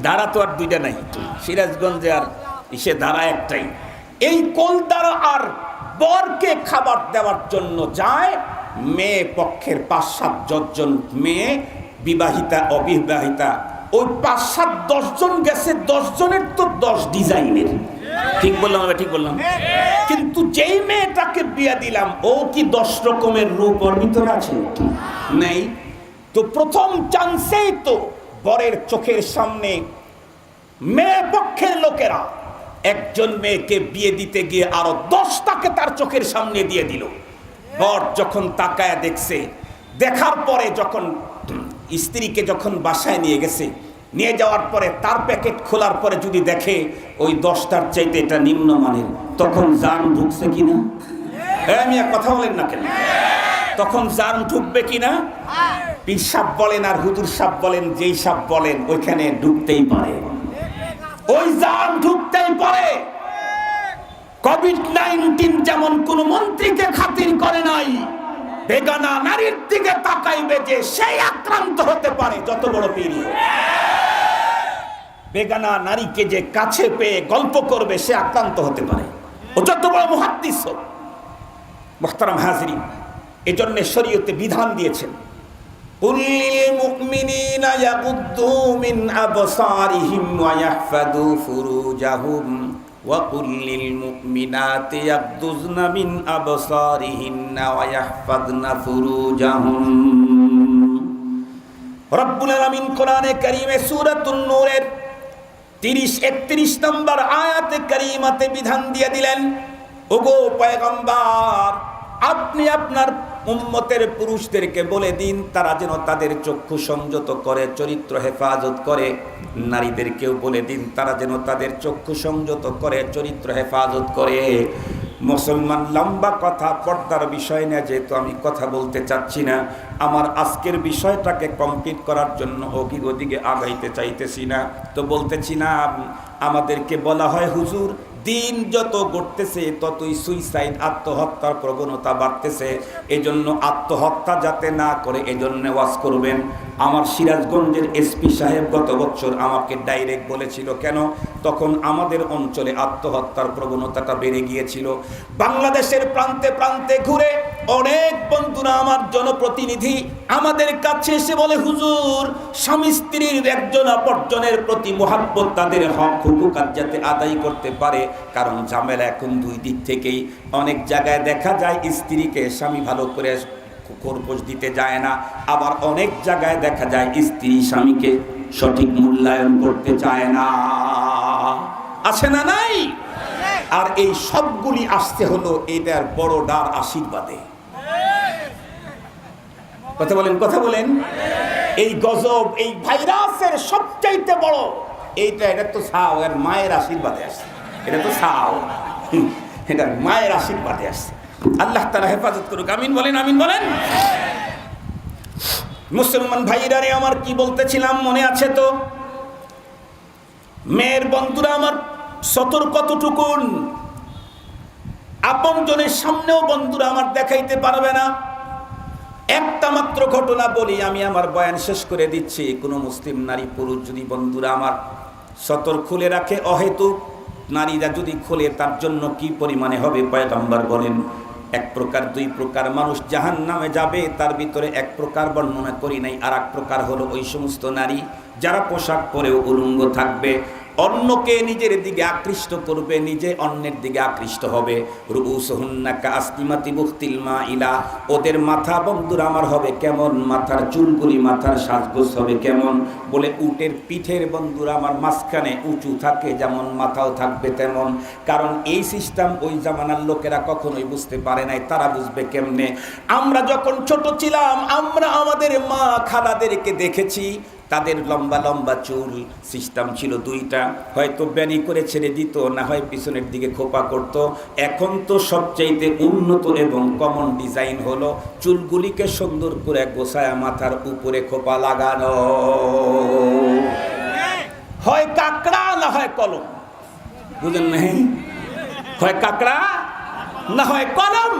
ধারা তো আর দুইটা নাই, সিরাজগঞ্জে আর সে ধারা একটাই। এই কলদারা আর বরকে খাবার দেওয়ার জন্য যায় মেয়ে পক্ষের ৫-৭ জন মেয়ে, বিবাহিতা অবিবাহিতা, ওই ৫-৭-১০ জন গেছে, ১০ জনের তো ১০ ডিজাইনের। ঠিক বললাম? আমি ঠিক বললাম? কিন্তু যেই মেয়েটাকে বিয়ে দিলাম ও কি ১০ রকমের রূপ ওর ভিতরে আছে? নেই। তো প্রথম চান্সেই তো বরের চোখের সামনে মেয়ে পক্ষের লোকেরা একজন মেয়েকে বিয়ে দিতে গিয়ে আরো ১০টাকে তার চোখের সামনে দিয়ে দিল। বর যখন তাকায় দেখছে, দেখার পরে যখন স্ত্রীকে যখন বাসায় নিয়ে গেছে, নিয়ে যাওয়ার পরে তার প্যাকেট খোলার পরে যদি দেখে ওই 10টার চাইতে এটা নিম্নমানের, তখন জান ঢুকছে কিনা? আমি কথা বলেন না কেন? তখন জান ঢুকবে কিনা? পীর সাহেব বলেন আর হুজুর সাহেব বলেন, যেই সাহেব বলেন, ওইখানে ঢুকতেই পারে, ওই জান ঢুকতেই পারে। কোভিড-19 যেমন কোন মন্ত্রীকে খাতির করে নাই, বেগানা নারীর দিকে তাকাইবে যে সেই আক্রান্ত হতে পারে, যত বড় পীর হোক। বেগানা নারীকে যে কাছে পেয়ে গল্প করবে সে আক্রান্ত হতে পারে, ও যত বড় মুহাদ্দিস হোক। মুহতারাম হাজরিন, এজন্য শরীয়তে বিধান দিয়েছেন, কুল্লিল মুমিনিনা ইয়াগুদ্দু মিন আবসারিহিম ওয়া ইয়াহফাযু ফুরুজাহুম ওয়া কুল্লিল মুমিনাতি ইয়াগদুযনা মিন আবসারিহিন্না ওয়া ইয়াহফাযনা ফুরুজাহুম। রব্বুল আলামিন কোরআনে কারীমে সূরাতুন নূরের 30-31 নম্বর আয়াতে কারীমাতে বিধান দিয়ে দিলেন, ওগো পয়গম্বর, আপনি আপনার উম্মতের পুরুষদেরকে বলে দিন তারা যেন তাদের চক্ষু সংযত করে, চরিত্র হেফাজত করে। নারীদেরকেও বলে দিন তারা যেন তাদের চক্ষু সংযত করে, চরিত্র হেফাজত করে। মুসলমান লম্বা কথা, পর্দার বিষয় না, যেহেতু আমি কথা বলতে চাচ্ছি না, আমার আজকের বিষয়টাকে কমপ্লিট করার জন্য ওদিকে আগাইতে চাইতেছি না, তো বলতেছি না। আমাদেরকে বলা হয় হুজুর, দিন যত ঘটতেছে ততই সুইসাইড, আত্মহত্যার প্রবণতা বাড়তেছে, এজন্য আত্মহত্যা যাতে না করে এজন্য ওয়াজ করবেন। আমার সিরাজগঞ্জের এসপি সাহেব গত বছর আমাকে ডাইরেক্ট বলেছিল, কেন? তখন আমাদের অঞ্চলে আত্মহত্যার প্রবণতাটা বেড়ে গিয়েছিল। বাংলাদেশের প্রান্তে প্রান্তে ঘুরে অনেক বন্ধুরা আমার জনপ্রতিনিধি আমাদের কাছে এসে বলে, হুজুর, স্বামী স্ত্রীর একজন অপরজনের প্রতি মহাব্বত, তাদের হক হুকুক যাতে আদায় করতে পারে, কারণ ঝামেলা এখন দুই দিক থেকেই। অনেক জায়গায় দেখা যায় স্ত্রীকে স্বামী ভালো করে খোরপোশ দিতে যায় না, আবার অনেক জায়গায় দেখা যায় স্ত্রী স্বামীকে সঠিক মূল্যায়ন করতে চায় না। আছে না নাই? আর এই সবগুলি আসতে হলো এটার বড় ডার আশীর্বাদে। কথা বলেন, কথা বলেন। এই গজব, এই ভাইরাসের সবচাইতে বড় এটা তো ছাও, এর মায়ের আশীর্বাদে আসছে। এটা তো ছাও, এটা মায়ের আশীর্বাদে আসছে। আল্লাহ তাআলা হেফাজত করুক, আমিন বলেন, আমিন বলেন। মুসলমান ভাইরা রে আমার, কি বলতেছিলাম মনে আছে তো? মেয়ের বন্ধুরা আমার, সতর্ক কতটুকুন, আপন জনের সামনেও বন্ধুরা আমার দেখাইতে পারবে না। একটা মাত্র ঘটনা বলি, আমি আমার বয়ান শেষ করে দিচ্ছি। কোনো মুসলিম নারী পুরুষ যদি বন্ধুরা আমার সতর খুলে রাখে, অহেতুক নারীরা যদি খুলে, তার জন্য কি পরিমাণে হবে পয়গম্বর বলেন, 1 প্রকার 2 প্রকার মানুষ জাহান্নামে যাবে। তার ভিতরে 1 প্রকার বর্ণনা করি নাই, আর 1 প্রকার হলো ওই সমস্ত নারী যারা পোশাক পরেও উলঙ্গ থাকবে, অন্যকে নিজের দিকে আকৃষ্ট করবে, নিজে অন্যের দিকে আকৃষ্ট হবে। রুউসুহুন্না কাআসনিমাতি বুখতিল মাইলা, ওদের মাথা বন্ধুরা আমার হবে কেমন? মাথার চুলগুলি, মাথার সাজগোজ হবে কেমন? বলে উটের পিঠের বন্ধুরা আমার মাঝখানে উঁচু থাকে, যেমন মাথাও থাকবে তেমন। কারণ এই সিস্টেম ওই জামানার লোকেরা কখনোই বুঝতে পারে নাই, তারা বুঝবে কেমনে? আমরা যখন ছোট ছিলাম, আমরা আমাদের মা খালাদেরকে দেখেছি, তাদের লম্বা লম্বা চুল, সিস্টেম ছিল 2টা, হয়তো বেনি করে ছেড়ে দিত, না হয় পিছনের দিকে খোপা করত। এখন তো সবচাইতে উন্নত এবং কমন ডিজাইন হলো চুলগুলিকে সুন্দর করে গোছায়া মাথার উপরে খোপা লাগানো, হয় কাকড়া না হয় কলম। বুঝেন নাই? হয় কাকড়া না হয় কলম,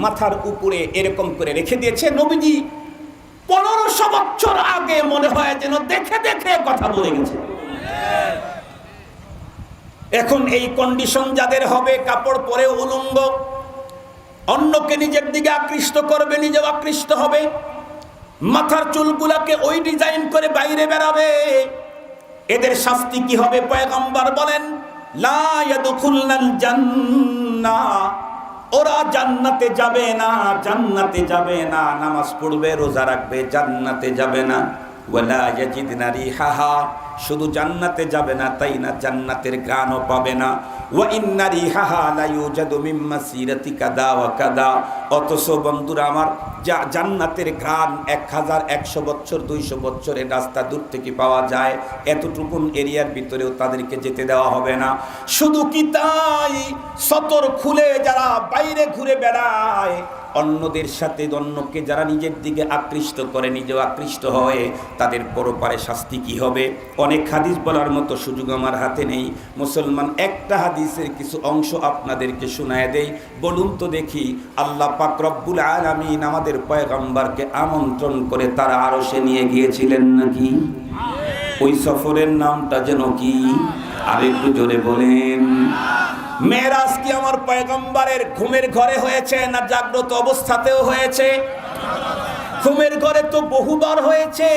মাথার উপরে এরকম করে রেখে দিয়েছে নবীজি। 1500 বছর আগে মনে হয় যেন দেখে দেখে কথা বলে গেছে। এখন এই কন্ডিশন যাদের হবে, কাপড় পরে উলঙ্গ, অন্যকে নিজের দিকে আকৃষ্ট করবে, নিজেও আকৃষ্ট হবে, মাথার চুলগুলাকে ওই ডিজাইন করে বাইরে বেরাবে, এদের শাস্তি কি হবে? পয়গম্বর বলেন লা ইয়াদখুলনাল জান্নাহ, ওরা জান্নাতে যাবে না, জান্নাতে যাবে না। নামাজ পড়বে, রোজা রাখবে, জান্নাতে যাবে না। ওয়ালা ইয়াজিদনা রিহাহা, শুধু জান্নাতে যাবে না তাই না, জান্নাতের ঘ্রাণও পাবে না। ওয়া ইন্না রিহাহা লা ইউজাদু মিন মাসিরাতি কাদা ওয়া কাদা, অথচ বন্ধুরা আমার, জান্নাতের ঘ্রাণ 1100 বছর 200 বছরের রাস্তা দূর থেকে পাওয়া যায়, এতটুকুন এরিয়ার ভিতরেও তাদেরকে যেতে দেওয়া হবে না। শুধু কি তাই, সতর খুলে যারা বাইরে ঘুরে বেড়ায়, অন্যদের সাথে, অন্যকে যারা নিজের দিকে আকৃষ্ট করে, নিজেও আকৃষ্ট হয়, তাদের পরপারে শাস্তি কি হবে? অনেক হাদিস বলার মতো সুযোগ আমার হাতে নেই। মুসলমান, একটা হাদিসের কিছু অংশ আপনাদেরকে শোনায় দেই। বলুন তো দেখি, আল্লাহ পাক রব্বুল আলামিন আমাদের পয়গম্বরকে আমন্ত্রণ করে তারা আরশে নিয়ে গিয়েছিলেন নাকি? ওই সফরের নামটা যেন কি? আরেকটু জোরে বলেন। মেরাজ কি আমার পয়গম্বরের ঘুমের ঘরে হয়েছে না জাগ্রত অবস্থাতেও হয়েছে? ঘুমের ঘরে তো বহুবার হয়েছে,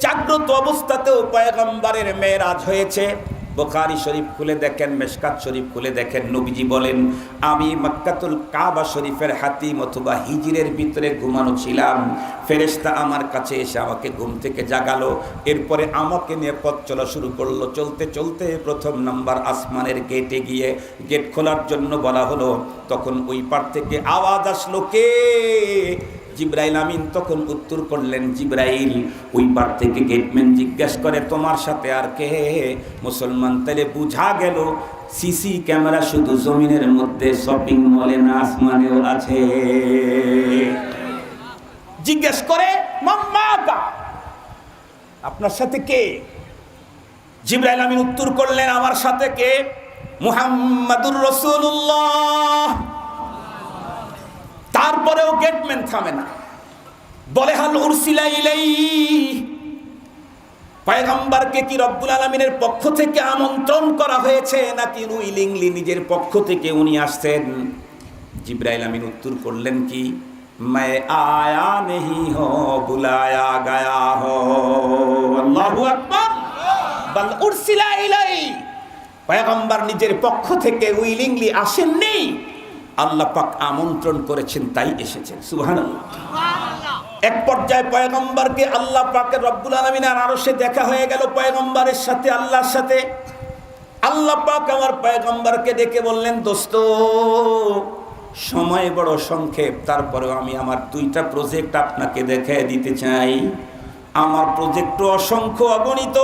জাগ্রত অবস্থাতেও পয়গম্বরের মেরাজ হয়েছে। বুখারী শরীফ খুলে দেখেন, মিশকাত শরীফ খুলে দেখেন, নবীজি বলেন, আমি মক্কাতুল কাবা শরীফের হাতিম অথবা হিজরের ভিতরে ঘুমানো ছিলাম, ফেরেশতা আমার কাছে এসে আমাকে ঘুম থেকে জাগালো, এরপরে আমাকে নিয়ে পথ চলা শুরু করলো। চলতে চলতে প্রথম নাম্বার আসমানের গেটে গিয়ে গেট খোলার জন্য বলা হলো, তখন ওই পার থেকে আওয়াজ আসলো, কে? জিবরাইল আমিন তখন উত্তর করলেন, জিবরাইল। ওই পার থেকে গেটম্যান জিজ্ঞেস করে, তোমার সাথে আর কে? মুসলমান, তাহলে বুঝা গেল সিসি ক্যামেরা শুধু জমিনের মধ্যে, শপিং মলে না, আসমানেও আছে। জিজ্ঞেস করে, মাম্মাকা, আপনার সাথে কে? জিবরাইল আমিন উত্তর করলেন, আমার সাথে কে? মুহাম্মাদুর রাসূলুল্লাহ। তারপরেও গেটম্যান থামে না, বলে, হাল উরসিলা ইলাইহি, পয়গম্বরকে কি রব্বুল আলামিনের পক্ষ থেকে আমন্ত্রণ করা হয়েছে নাকি উইলিংলি নিজের পক্ষ থেকে উনি আসছেন? জিবরাইল আমিন উত্তর করলেন কি, मैं आया नहीं हो बुलाया गया हो। আল্লাহু আকবার। বাল উরসিলা ইলাইহি, পয়গম্বর নিজের পক্ষ থেকে উইলিংলি আসেননি, আল্লাহ পাক আমন্ত্রণ করেছেন তাই এসেছেন। সুবহানাল্লাহ। এক পর্যায়ে পয়গম্বরকে আল্লাহ পাকের রব্বুল আলামিনের আরশে দেখা হয়ে গেল পয়গম্বরের সাথে, আল্লাহর সাথে। আল্লাহ পাক আমার পয়গম্বরকে ডেকে বললেন, দোস্ত, সময় বড় সংক্ষেপ, তারপরেও আমি আমার 2টা প্রজেক্ট আপনাকে দেখায় দিতে চাই। আমার প্রজেক্ট অসংখ্য, অগণিত,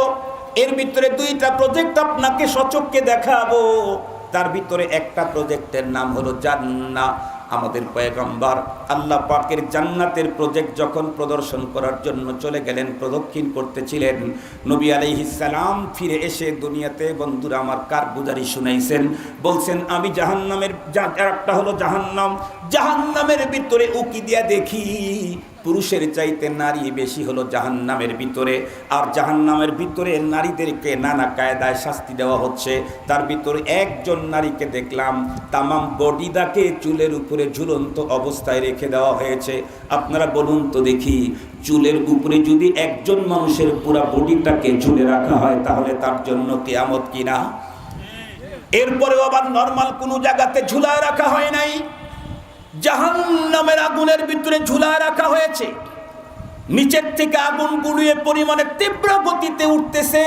এর ভিতরে 2টা প্রজেক্ট আপনাকে সচক্ষে দেখাবো। তার ভিতরে একটা প্রজেক্টের নাম হলো জান্নাত। আমাদের পয়গম্বর আল্লাহ পাকের জান্নাতের প্রজেক্ট যখন প্রদর্শন করার জন্য চলে গেলেন, প্রদক্ষিণ করতেছিলেন, নবী আলাইহিস সালাম ফিরে এসে দুনিয়াতে বন্ধুরা আমার কারগুজারি শুনাইছেন। বলছেন, আমি জাহান্নামের, একটা হলো জাহান্নাম, জাহান্নামের ভিতরে উকি দিয়া দেখি পুরুষের চাইতে নারী বেশি হলো জাহান্নামের ভিতরে, আর জাহান্নামের ভিতরে নারীদেরকে নানা কায়দায় শাস্তি দেওয়া হচ্ছে। তার ভিতরে একজন নারীকে দেখলাম তামাম বডিটাকে চুলের উপরে ঝুলন্ত অবস্থায় রেখে দেওয়া হয়েছে। আপনারা বলুন তো দেখি, চুলের উপরে যদি একজন মানুষের পুরা বডিটাকে ঝুলে রাখা হয় তাহলে তার জন্য কিয়ামত কিনা? এরপরেও আবার নরমাল কোনো জায়গাতে ঝুলায় রাখা হয় নাই, জাহান্নামের আগুনের ভিতরে ঝুলায় রাখা হয়েছে। নিচের থেকে আগুন গুলিয়ে পরিমাণে তীব্র গতিতে উঠতেছে।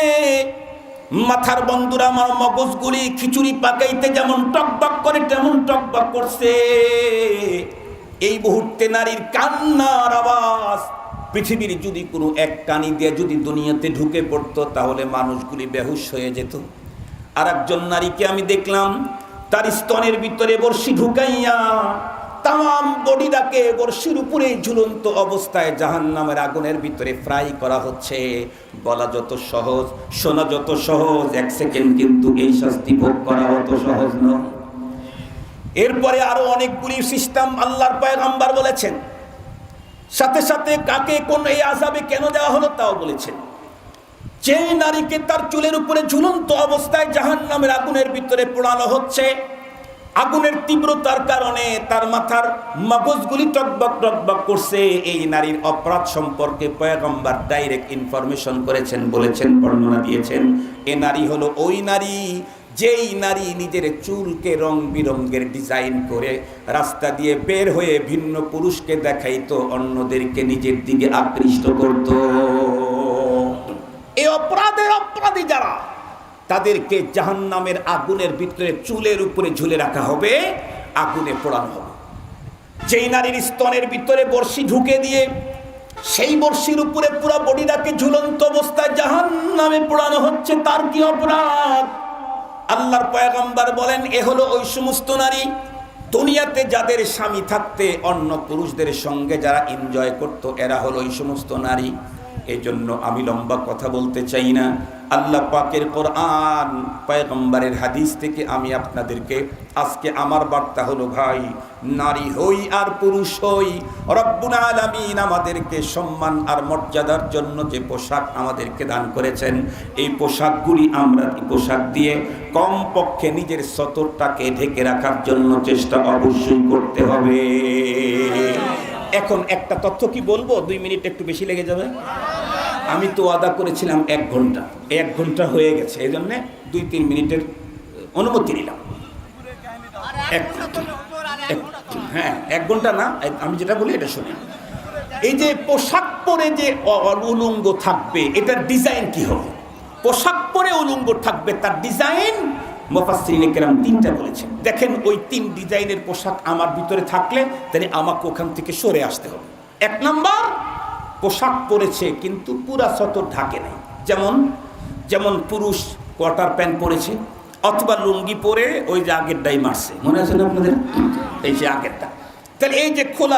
মাথার বন্ধুরা আমার মগজগুলি খিচুড়ি পাকাইতে যেমন টকবক করে তেমন টকবক করছে। এই মুহূর্তে নারীর কান্নার আওয়াজ পৃথিবীর যদি কোনো এক কানি দিয়ে যদি দুনিয়াতে ঢুকে পড়তো তাহলে মানুষগুলি বেহুশ হয়ে যেত। আর একজন নারীকে আমি দেখলাম তার স্তনের ভিতরে বর্ষি ঢুকাইয়া তাম বডিটাকে বর্ষির উপরে ঝুলন্ত অবস্থায় জাহান্নামের আগুনের ভিতরে ফ্রাই করা হচ্ছে। বলা যত সহজ, শোনা যত সহজ, 1 সেকেন্ড কিন্তু এই শাস্তি ভোগ করা অত সহজ নয়। এরপরে আরো অনেকগুলি সিস্টেম আল্লাহর পয়গম্বর বলেছেন, সাথে সাথে কাকে কোন এই আযাবে কেন দেওয়া হলো তাও বলেছেন। যে নারীকে তার চুলের উপরে ঝুলন্ত অবস্থায় জাহান্নামের আগুনের ভিতরে পোড়ানো হচ্ছে, আগুনের তীব্রতার কারণে তার মাথার মগজগুলি টকবক টকবক করছে, এই নারীর অপরাধ সম্পর্কে পয়গম্বর ডাইরেক্ট ইনফরমেশন করেছেন, বলেছেন, বর্ণনা দিয়েছেন। এ নারী হলো ওই নারী যেই নারী নিজের চুলকে রং বিরঙ্গের ডিজাইন করে রাস্তা দিয়ে বের হয়ে ভিন্ন পুরুষকে দেখাইতো, অন্যদেরকে নিজের দিকে আকৃষ্ট করত। এই অপরাধী যারা, তাদেরকে জাহান্নামের আগুনের ভিতরে চুলের উপরে ঝুলে রাখা হবে, আগুনে পোড়ানো হবে। যেই নারীর স্তনের ভিতরে বর্ষি ঢুকে দিয়ে সেই বর্ষির উপরে পুরো বডিটাকে ঝুলন্ত অবস্থায় জাহান্নামে পোড়ানো হচ্ছে, তার কি অপরাধ? আল্লাহর পয়গম্বর বলেন, এ হলো ওই সমস্ত নারী দুনিয়াতে যাদের স্বামী থাকতে অন্য পুরুষদের সঙ্গে যারা এনজয় করত, এরা হলো ওই সমস্ত নারী। এই জন্য আমি লম্বা কথা বলতে চাই না, আল্লাহ পাকের কোরআন পয়গম্বরের হাদিস থেকে আমি আপনাদেরকে আজকে আমার বার্তা হলো, ভাই নারী হই আর পুরুষ হই, রব্বুল আলামিন আমাদেরকে সম্মান আর মর্যাদার জন্য যে পোশাক আমাদেরকে দান করেছেন, এই পোশাকগুলি আমরা পোশাক দিয়ে কমপক্ষে নিজের সতরটাকে ঢেকে রাখার জন্য চেষ্টা অবশ্যই করতে হবে। এখন একটা তথ্য কি বলবো, 2 মিনিট একটু বেশি লেগে যাবে। আমি তো ওয়াদা করেছিলাম 1 ঘন্টা, 1 ঘন্টা হয়ে গেছে, এই জন্যে 2-3 মিনিটের অনুমতি নিলাম। হ্যাঁ, 1 ঘন্টা না, আমি যেটা বলি এটা শুনে। এই যে পোশাক পরে যে উলঙ্গ থাকবে, এটার ডিজাইন কি হবে? পোশাক পরে উলঙ্গ থাকবে, তার ডিজাইন মুফাসসিরিনে কেরাম 3টা বলেছেন। দেখেন, ওই 3 ডিজাইনের পোশাক আমার ভিতরে থাকলে তাহলে আমাকে ওখান থেকে সরে আসতে হবে। 1 নাম্বার, পোশাক পরেছে কিন্তু পুরা সতর ঢাকে নাই, যেমন পুরুষ কোয়ার্টার প্যান্ট পরেছে অথবা লুঙ্গি পরে ওই যে আগেরটাই মারছে, মনে আছে না আপনাদের? এই যে আগেরটা, তাহলে এই যে খোলা